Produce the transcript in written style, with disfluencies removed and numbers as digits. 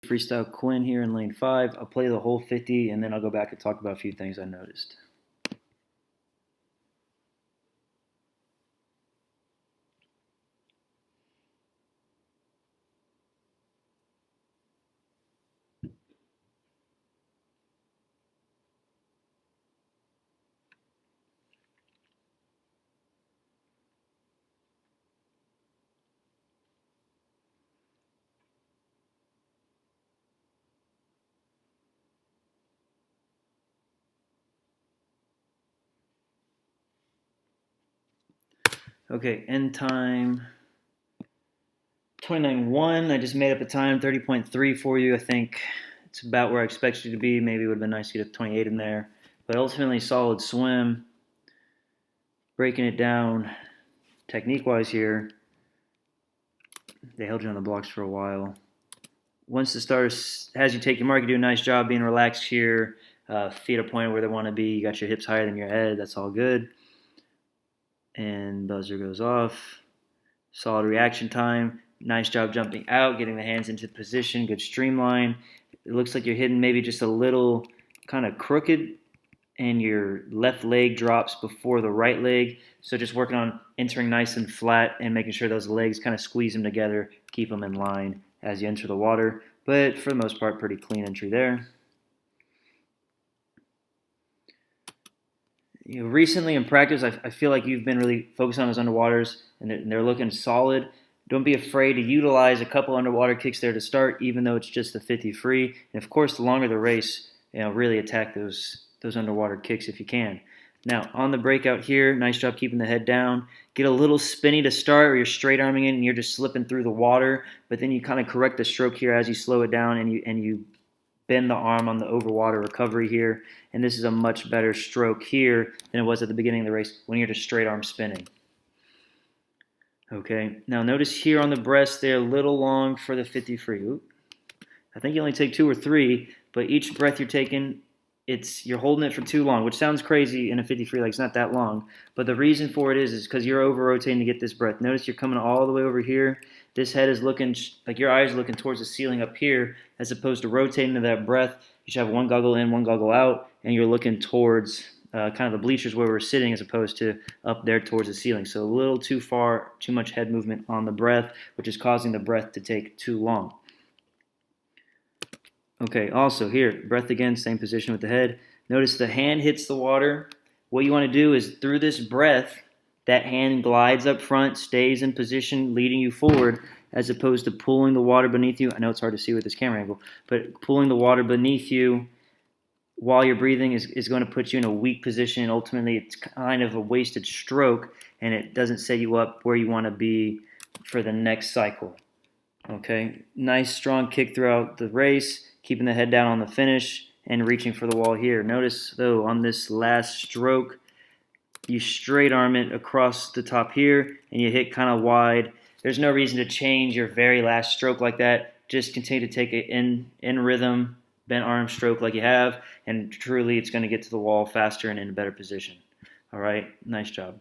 Freestyle Quinn here in lane 5. I'll play the whole 50 and then I'll go back and talk about a few things I noticed. Okay, end time 29.1. I just made up a time 30.3 for you. I think it's about where I expected you to be. Maybe it would have been nice to get a 28 in there. But ultimately, solid swim. Breaking it down technique-wise here, they held you on the blocks for a while. Once the starter has you take your mark, you do a nice job being relaxed here. Feet are pointed where they want to be. You got your hips higher than your head. That's all good. And buzzer goes off. Solid reaction time. Nice job jumping out, getting the hands into position. Good streamline. It looks like you're hitting maybe just a little kind of crooked, and your left leg drops before the right leg. So just working on entering nice and flat and making sure those legs kind of squeeze them together, keep them in line as you enter the water. But for the most part, pretty clean entry there. Recently in practice, I feel like you've been really focused on those underwaters, and they're looking solid. Don't be afraid to utilize a couple underwater kicks there to start, even though it's just the 50 free. And of course, the longer the race, really attack those underwater kicks if you can. Now, on the breakout here, nice job keeping the head down. Get a little spinny to start, where you're straight arming it and you're just slipping through the water, but then you kind of correct the stroke here as you slow it down, and you bend the arm on the overwater recovery here, and this is a much better stroke here than it was at the beginning of the race when you're just straight arm spinning. Okay, now notice here on the breast, they're a little long for the 50 free. Oop. I think you only take 2 or 3, but each breath you're taking, you're holding it for too long, which sounds crazy in a 50 free, like it's not that long. But the reason for it is because you're over rotating to get this breath. Notice you're coming all the way over here. This head is looking, like your eyes are looking towards the ceiling up here, as opposed to rotating to that breath. You should have one goggle in, one goggle out, and you're looking towards kind of the bleachers where we're sitting, as opposed to up there towards the ceiling. So a little too far, too much head movement on the breath, which is causing the breath to take too long. Okay, also here, breath again, same position with the head. Notice the hand hits the water. What you want to do is through this breath, that hand glides up front, stays in position, leading you forward, as opposed to pulling the water beneath you. I know it's hard to see with this camera angle, but pulling the water beneath you while you're breathing is going to put you in a weak position. Ultimately, it's kind of a wasted stroke, and it doesn't set you up where you want to be for the next cycle. Okay, nice strong kick throughout the race, keeping the head down on the finish and reaching for the wall here. Notice, though, on this last stroke, you straight arm it across the top here, and you hit kind of wide. There's no reason to change your very last stroke like that. Just continue to take it in rhythm, bent arm stroke like you have, and truly it's going to get to the wall faster and in a better position. All right, nice job.